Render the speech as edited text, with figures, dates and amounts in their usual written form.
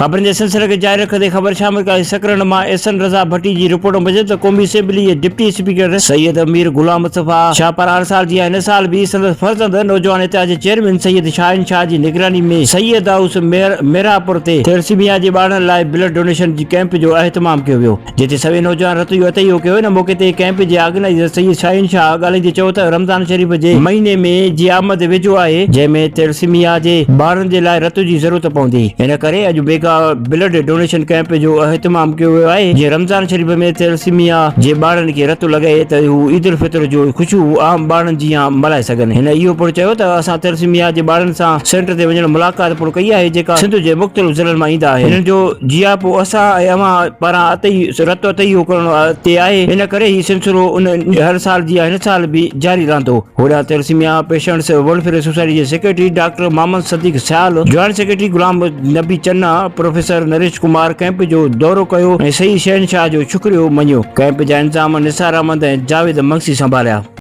खबरनि जे सिलसिले खे जारी रखंदे ख़बर शामिल कई सकरन मां एहसन रज़ा भट्टी जी रिपोर्ट मुजिब त क़ौमी असेंबली जे डिप्टी स्पीकर सैयद अमीर गुलाम मुस्तफ़ा शाह पारां साल जी हिन साल भी संदसि फर्ज़ंद नौजवान इतिहाद जे चेयरमैन सैयद शाहिन शाह जी निगरानी में सैयद हाउस मेरापुर ते थैलेसीमिया जे ॿारनि लाइ ब्लड डोनेशन जी कैंप जो अहतमाम कयो वियो, जिते सभई नौजवान रतु अतईयो कयो। हिन मौके ते कैंप जे ऑर्गेनाइज़र सैयद शाहिन शाह ॻाल्हाईंदे चयो त रमज़ान शरीफ़ जे महीने में जी आमद वेझो आहे, जंहिंमें थैलेसीमिया जे ॿारनि जे लाइ रतु जी ज़रूरत पवंदी। हिन करे अॼु बेगा ब्लड डोनेशन कैंप जो अहतमाम कयो वियो आहे। जीअं रमज़ान शरीफ़ में थैलेसीमिया जे ॿारनि खे रतु लॻे त हू ईद उल फितर जो ख़ुशबू आम ॿारनि जीअं मल्हाए सघनि। हिन इहो पिणु चयो त असां थैलेसीमिया जे ॿारनि सां सेंटर ते वञण मुलाक़ात पिणु कई आहे, जेका सिंध जे मुख़्तलिफ़ ज़िलनि मां ईंदा आहिनि। हिन जो जिया पोइ असां ऐं अव्हां पारां रतु अतईयो करण ते आहे। हिन करे ही सिलसिलो हर साल जी हिन साल भी जारी रहंदो। होॾां थैलेसीमिया पेशेंट्स वेलफेयर सोसाइटी जे secretary doctor Mohammad Sadiq Sial, joint secretary Ghulam Nabi Channa, professor Naresh Kumar camp जो दौरो कयो ऐं सही शहनशाह जो शुक्रियो मञियो। कैंप जा इंतज़ाम निसार अहमद ऐं जावेद मक्सी संभालिया।